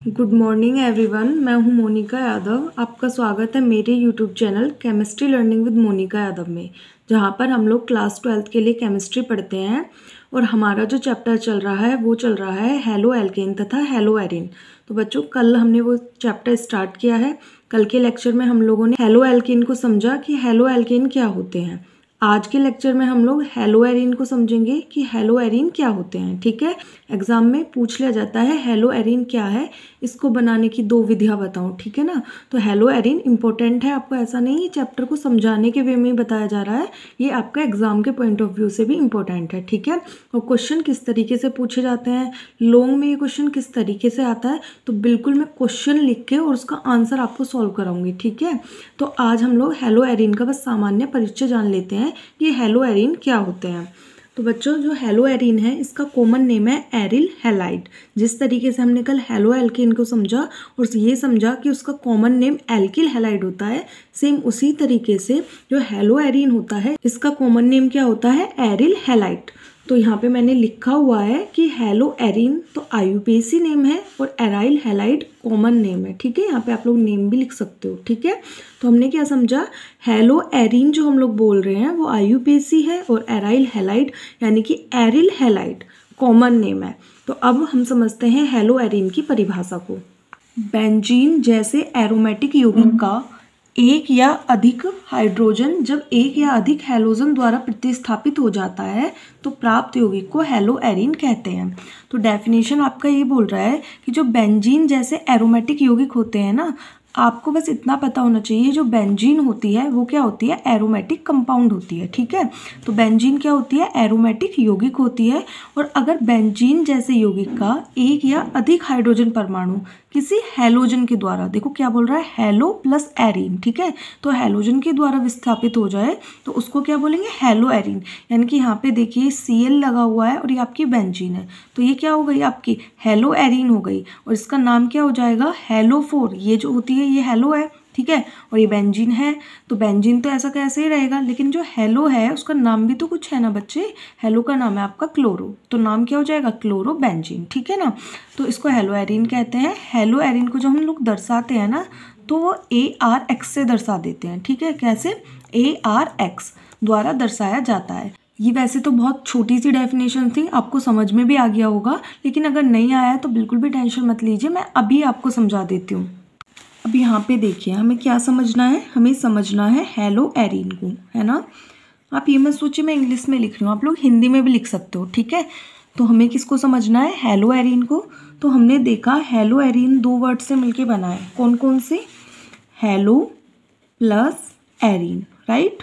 Good morning everyone. मैं हूं मोनिका यादव। आपका स्वागत है मेरे YouTube channel chemistry learning with Monika Yadav में, जहां पर हम लोग क्लास 12 के लिए केमिस्ट्री पढ़ते हैं। और हमारा जो चैप्टर चल रहा है वो चल रहा है हेलो एल्केन तथा हेलो एरिन। तो बच्चों, कल हमने वो चैप्टर स्टार्ट किया है। कल के लेक्चर में हम लोगों ने हेलो एल्केन को समझा कि हेलो एल्केन क्या होते हैं। आज के लेक्चर में हम लोग हेलो एरिन को समझेंगे कि हेलो एरिन क्या होते हैं। ठीक है, एग्जाम में पूछ लिया जाता है हेलो एरिन क्या है, इसको बनाने की 2 विधियां बताओ। ठीक है ना। तो हेलो एरिन इंपॉर्टेंट है, आपको ऐसा नहीं है चैप्टर को समझाने के वे में ही बताया जा रहा है, ये आपका एग्जाम के पॉइंट ऑफ व्यू से भी इंपॉर्टेंट है। ठीक है। और क्वेश्चन किस तरीके से पूछे जाते हैं, लॉन्ग में ये क्वेश्चन किस तरीके से आता है, तो बिल्कुल मैं क्वेश्चन लिख के और उसका आंसर आपको सॉल्व कराऊंगी। ठीक है। तो आज हम लोग हेलो एरिन का बस सामान्य परिचय जान लेते हैं कि हेलो एरिन क्या होते हैं। तो बच्चों, जो हेलो एरिन है इसका कॉमन नेम है एरिल हैलाइड। जिस तरीके से हमने कल हेलो एल्केन को समझा और ये समझा कि उसका कॉमन नेम एल्किल हैलाइड होता है, सेम उसी तरीके से जो हेलो एरिन होता है इसका कॉमन नेम क्या होता है, एरिल हैलाइड। तो यहाँ पे मैंने लिखा हुआ है कि हेलो एरिन तो आईयूपीएसी नेम है और एराइल हैलाइड कॉमन नेम है। ठीक है, यहाँ पे आप लोग नेम भी लिख सकते हो। ठीक है। तो हमने क्या समझा, हेलो एरिन जो हम लोग बोल रहे हैं वो आईयूपीएसी है और एराइल हैलाइड यानी कि एरिल हैलाइड कॉमन नेम है। तो अब हम समझते हैं हेलो एरिन की परिभाषा को। बेंजीन जैसे एरोमेटिक यौगिक का एक या अधिक हाइड्रोजन जब एक या अधिक हैलोजन द्वारा प्रतिस्थापित हो जाता है तो प्राप्त यौगिक को हेलो एरिन कहते हैं। तो डेफिनेशन आपका ये बोल रहा है कि जो बेंजीन जैसे एरोमेटिक यौगिक होते हैं ना, आपको बस इतना पता होना चाहिए जो बेंजीन होती है वो क्या होती है, एरोमेटिक कंपाउंड होती है। ठीक है। तो बेंजीन क्या होती है, एरोमेटिक यौगिक होती है। और अगर बेंजीन जैसे यौगिक का एक या अधिक हाइड्रोजन परमाणु किसी हैलोजन के द्वारा, देखो क्या बोल रहा है, हेलो प्लस एरिन। ठीक है। तो हैलोजन के द्वारा विस्थापित हो जाए तो उसको क्या बोलेंगे, हेलो एरिन। यानी कि यहाँ पे देखिए Cl लगा हुआ है और ये आपकी बेंजीन है, तो ये क्या हो गई, आपकी हेलो एरिन हो गई। और इसका नाम क्या हो जाएगा, हेलो4। ये जो होती है ये हेलो है, ठीक है, और ये बेंजीन है। तो बेंजीन तो ऐसा कैसे ही रहेगा, लेकिन जो हेलो है उसका नाम भी तो कुछ है ना बच्चे। हेलो का नाम है आपका क्लोरो, तो नाम क्या हो जाएगा, क्लोरो बेंजीन। ठीक है ना। तो इसको हेलो एरिन कहते हैं। हेलो एरिन को जो हम लोग दर्शाते हैं ना, तो वो ARX से दर्शा देते हैं। ठीक है, कैसे, ARX द्वारा दर्शाया जाता है। ये वैसे तो बहुत छोटी सी डेफिनेशन थी, आपको समझ में भी आ गया होगा, लेकिन अगर नहीं आया तो बिल्कुल भी टेंशन मत लीजिए, मैं अभी आपको समझा देती हूँ। अब यहाँ पे देखिए हमें क्या समझना है, हमें समझना है हेलो एरिन को, है ना। आप ये मत सोचिए मैं इंग्लिश में लिख रही हूँ, आप लोग हिंदी में भी लिख सकते हो। ठीक है। तो हमें किसको समझना है, हेलो एरिन को। तो हमने देखा हेलो एरिन 2 वर्ड से मिलके बना है, कौन कौन से, हेलो प्लस एरिन, राइट।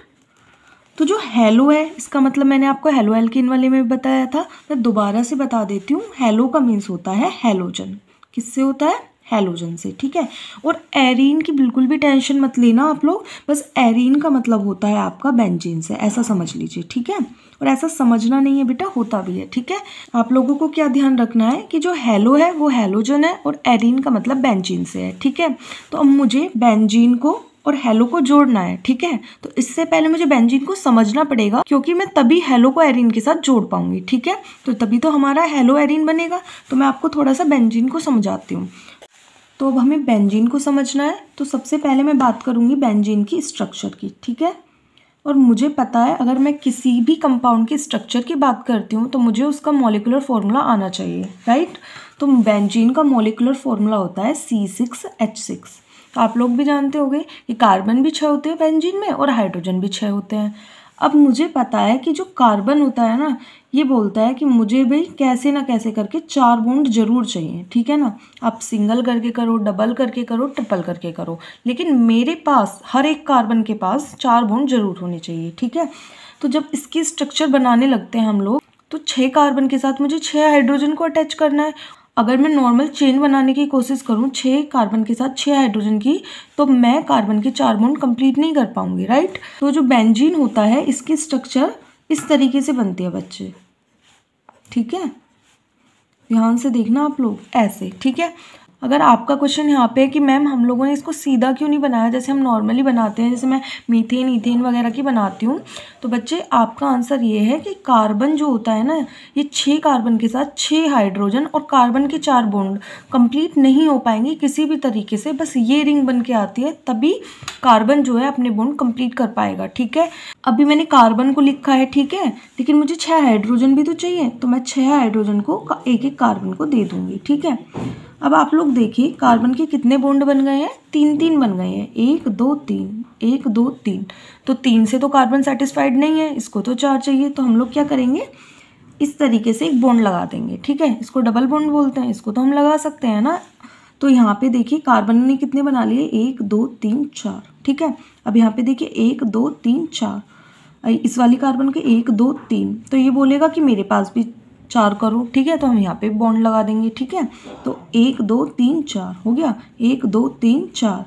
तो जो हेलो है इसका मतलब मैंने आपको हेलो एल्केन वाले में बताया था, मैं दोबारा से बता देती हूँ। हेलो का मीन्स होता है हैलोजन। किससे होता है, हैलोजन से। ठीक है। और एरीन की बिल्कुल भी टेंशन मत लेना आप लोग, बस एरीन का मतलब होता है आपका बेंजीन से, ऐसा समझ लीजिए। ठीक है। और ऐसा समझना नहीं है बेटा, होता भी है। ठीक है। आप लोगों को क्या ध्यान रखना है कि जो हेलो है वो हैलोजन है और एरीन का मतलब बेंजीन से है। ठीक है। तो अब मुझे बेंजीन को और हेलो को जोड़ना है। ठीक है। तो इससे पहले मुझे बेंजीन को समझना पड़ेगा, क्योंकि मैं तभी हेलो को एरीन के साथ जोड़ पाऊंगी। ठीक है। तो तभी तो हमारा हेलो एरीन बनेगा। तो मैं आपको थोड़ा सा बेंजीन को समझाती हूँ। तो अब हमें बेंजीन को समझना है, तो सबसे पहले मैं बात करूंगी बेंजीन की स्ट्रक्चर की। ठीक है। और मुझे पता है अगर मैं किसी भी कंपाउंड के स्ट्रक्चर की बात करती हूँ तो मुझे उसका मॉलिक्यूलर फॉर्मूला आना चाहिए, राइट। तो बेंजीन का मॉलिक्यूलर फॉर्मूला होता है C6H6। तो आप लोग भी जानते होंगे कि कार्बन भी 6 होते हैं बेंजीन में और हाइड्रोजन भी 6 होते हैं। अब मुझे पता है कि जो कार्बन होता है ना, ये बोलता है कि मुझे भाई कैसे ना कैसे करके 4 बॉन्ड जरूर चाहिए। ठीक है ना। आप सिंगल करके करो, डबल करके करो, ट्रिपल करके करो, लेकिन मेरे पास हर एक कार्बन के पास 4 बॉन्ड जरूर होने चाहिए। ठीक है। तो जब इसकी स्ट्रक्चर बनाने लगते हैं हम लोग, तो 6 कार्बन के साथ मुझे 6 हाइड्रोजन को अटैच करना है। अगर मैं नॉर्मल चेन बनाने की कोशिश करूँ 6 कार्बन के साथ 6 हाइड्रोजन की, तो मैं कार्बन के 4 बॉन्ड कंप्लीट नहीं कर पाऊंगी, राइट। तो जो बेंजीन होता है इसकी स्ट्रक्चर इस तरीके से बनती है बच्चे। ठीक है, ध्यान से देखना आप लोग, ऐसे। ठीक है। अगर आपका क्वेश्चन यहाँ पे है कि मैम हम लोगों ने इसको सीधा क्यों नहीं बनाया जैसे हम नॉर्मली बनाते हैं, जैसे मैं मीथेन ईथेन वगैरह की बनाती हूँ, तो बच्चे आपका आंसर ये है कि कार्बन जो होता है ना, ये 6 कार्बन के साथ 6 हाइड्रोजन और कार्बन के 4 बॉन्ड कंप्लीट नहीं हो पाएंगे किसी भी तरीके से, बस ये रिंग बन के आती है तभी कार्बन जो है अपने बॉन्ड कंप्लीट कर पाएगा। ठीक है, अभी मैंने कार्बन को लिखा है, ठीक है, लेकिन मुझे 6 हाइड्रोजन भी तो चाहिए, तो मैं 6 हाइड्रोजन को एक एक कार्बन को दे दूंगी। ठीक है, अब आप लोग देखिए कार्बन के कितने बॉन्ड बन गए हैं, 3 बन गए हैं, 1 2 3 1 2 3। तो 3 से तो कार्बन सेटिस्फाइड नहीं है, इसको तो 4 चाहिए, तो हम लोग क्या करेंगे, इस तरीके से एक बॉन्ड लगा देंगे। ठीक है, इसको डबल बॉन्ड बोलते हैं, इसको तो हम लगा सकते हैं ना। तो यहाँ पे देखिए कार्बन ने कितने बना लिए, 1 2 3 4। ठीक है, अब यहाँ पे देखिए 1 2 3 4, इस वाली कार्बन के 1 2 3, तो ये बोलेगा कि मेरे पास भी 4 करो। ठीक है, तो हम यहाँ पे बॉन्ड लगा देंगे। ठीक है, तो 1 2 3 4 हो गया, 1 2 3 4।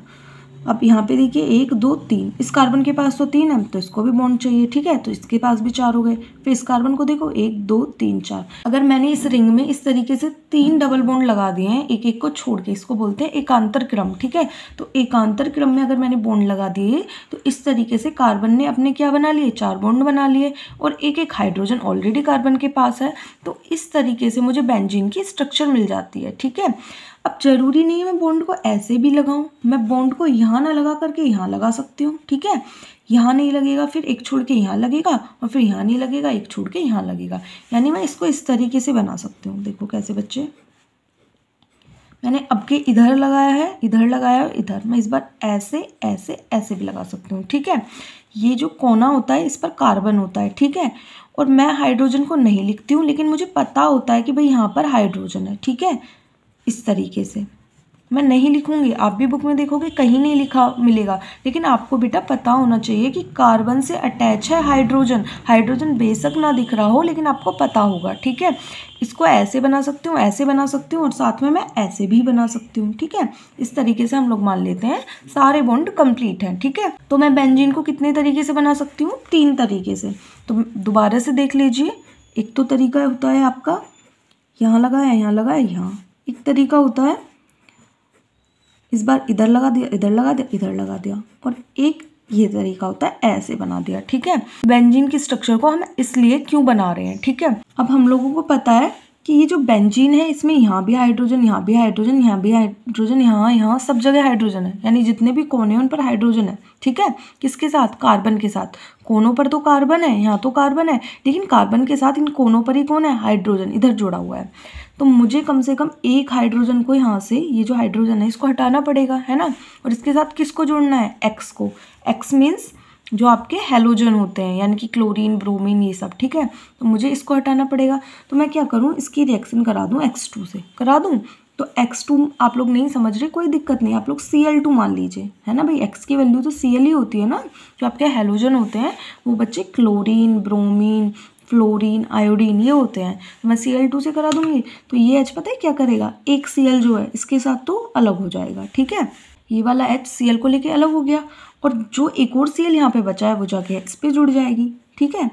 अब यहाँ पे देखिए 1 2 3, इस कार्बन के पास तो 3 है तो इसको भी बॉन्ड चाहिए। ठीक है, तो इसके पास भी 4 हो गए। फिर इस कार्बन को देखो 1 2 3 4। अगर मैंने इस रिंग में इस तरीके से 3 डबल बॉन्ड लगा दिए हैं एक एक को छोड़ के, इसको बोलते हैं एकांतर क्रम। ठीक है, तो एकांतर क्रम में अगर मैंने बॉन्ड लगा दिए तो इस तरीके से कार्बन ने अपने क्या बना लिए, 4 बॉन्ड बना लिए और एक एक हाइड्रोजन ऑलरेडी कार्बन के पास है। तो इस तरीके से मुझे बेंजीन की स्ट्रक्चर मिल जाती है। ठीक है, अब जरूरी नहीं है मैं बॉन्ड को ऐसे भी लगाऊं, मैं बॉन्ड को यहाँ ना लगा करके यहाँ लगा सकती हूँ। ठीक है, यहाँ नहीं लगेगा फिर एक छोड़ के यहाँ लगेगा, और फिर यहाँ नहीं लगेगा एक छोड़ के यहाँ लगेगा, यानी मैं इसको इस तरीके से बना सकती हूँ। देखो कैसे बच्चे, मैंने अब के इधर लगाया है, इधर लगाया है, इधर, मैं इस बार ऐसे ऐसे ऐसे भी लगा सकती हूँ। ठीक है, ये जो कोना होता है इस पर कार्बन होता है। ठीक है, और मैं हाइड्रोजन को नहीं लिखती हूँ, लेकिन मुझे पता होता है कि भाई यहाँ पर हाइड्रोजन है। ठीक है, इस तरीके से मैं नहीं लिखूंगी, आप भी बुक में देखोगे कहीं नहीं लिखा मिलेगा, लेकिन आपको बेटा पता होना चाहिए कि कार्बन से अटैच है हाइड्रोजन। हाइड्रोजन बेशक ना दिख रहा हो लेकिन आपको पता होगा। ठीक है, इसको ऐसे बना सकती हूँ, ऐसे बना सकती हूँ, और साथ में मैं ऐसे भी बना सकती हूँ। ठीक है, इस तरीके से हम लोग मान लेते हैं सारे बॉन्ड कंप्लीट हैं। ठीक है, तो मैं बेंजीन को कितने तरीके से बना सकती हूँ, 3 तरीके से। तो दोबारा से देख लीजिए, एक तो तरीका होता है आपका यहाँ लगाया, यहाँ लगाया, यहाँ एक तरीका होता है इस बार इधर लगा दिया, इधर लगा दिया, इधर लगा दिया, और एक ये तरीका होता है ऐसे बना दिया। ठीक है, बेंजीन की स्ट्रक्चर को हम इसलिए क्यों बना रहे हैं। ठीक है, अब हम लोगों को पता है कि ये जो बेंजीन है इसमें यहाँ भी हाइड्रोजन, यहाँ भी हाइड्रोजन, यहाँ भी हाइड्रोजन, यहाँ सब जगह हाइड्रोजन है, यानी जितने भी कोने हैं उन पर हाइड्रोजन है। ठीक है, किसके साथ, कार्बन के साथ। कोनों पर तो कार्बन है, यहाँ तो कार्बन है, लेकिन कार्बन के साथ इन कोनों पर ही कौन है, हाइड्रोजन इधर जोड़ा हुआ है। तो मुझे कम से कम एक हाइड्रोजन को यहाँ से, ये जो हाइड्रोजन है इसको हटाना पड़ेगा, है ना, और इसके साथ किसको जोड़ना है, एक्स को। एक्स मीन्स जो आपके हैलोजन होते हैं, यानी कि क्लोरीन ब्रोमीन ये सब। ठीक है, तो मुझे इसको हटाना पड़ेगा, तो मैं क्या करूँ, इसकी रिएक्शन करा दूँ X2 से, करा दूँ। तो X2 आप लोग नहीं समझ रहे, कोई दिक्कत नहीं, आप लोग Cl2 मान लीजिए, है ना भाई, X की वैल्यू तो Cl ही होती है ना। जो आपके हैलोजन होते हैं वो बच्चे क्लोरीन ब्रोमीन फ्लोरीन आयोडीन ये होते हैं। तो मैं Cl2 से करा दूंगी, तो ये H पता है क्या करेगा, एक Cl जो है इसके साथ तो अलग हो जाएगा। ठीक है, ये वाला H Cl को लेके अलग हो गया, और जो एक और Cl यहाँ पे बचा है वो जाके X पे जुड़ जाएगी। ठीक है,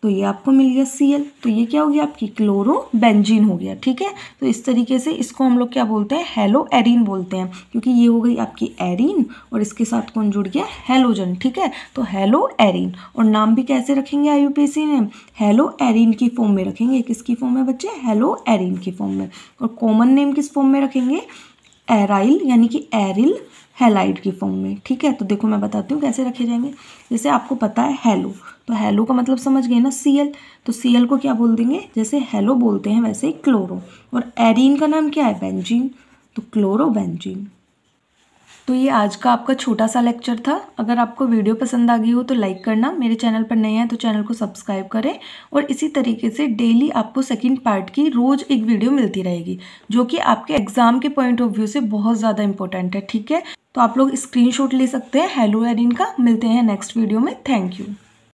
तो ये आपको मिल गया Cl, तो ये क्या हो गया, आपकी क्लोरो बेंजीन हो गया। ठीक है, तो इस तरीके से इसको हम लोग क्या बोलते हैं, हेलो एरीन बोलते हैं, क्योंकि ये हो गई आपकी एरीन और इसके साथ कौन जुड़ गया, हेलोजन। ठीक है, तो हेलो एरीन, और नाम भी कैसे रखेंगे IUPAC ने, हेलो एरीन की फॉर्म में रखेंगे। किसकी फॉर्म में बच्चे, हेलो एरीन की फॉर्म में। और कॉमन नेम किस फॉर्म में रखेंगे, एराइल यानी कि एरिल हैलाइड की फॉर्म में। ठीक है, तो देखो मैं बताती हूँ कैसे रखे जाएंगे। जैसे आपको पता है हेलो, तो हेलो का मतलब समझ गए ना, Cl, तो Cl को क्या बोल देंगे, जैसे हेलो बोलते हैं वैसे ही क्लोरो, और एरीन का नाम क्या है, बेंजीन, तो क्लोरो बेंजीन। तो ये आज का आपका छोटा सा लेक्चर था। अगर आपको वीडियो पसंद आ गई हो तो लाइक करना, मेरे चैनल पर नए हैं तो चैनल को सब्सक्राइब करें, और इसी तरीके से डेली आपको सेकंड पार्ट की रोज़ एक वीडियो मिलती रहेगी, जो कि आपके एग्जाम के पॉइंट ऑफ व्यू से बहुत ज़्यादा इंपॉर्टेंट है। ठीक है, तो आप लोग स्क्रीनशॉट ले सकते हैं हेलो एरीन का। मिलते हैं नेक्स्ट वीडियो में, थैंक यू।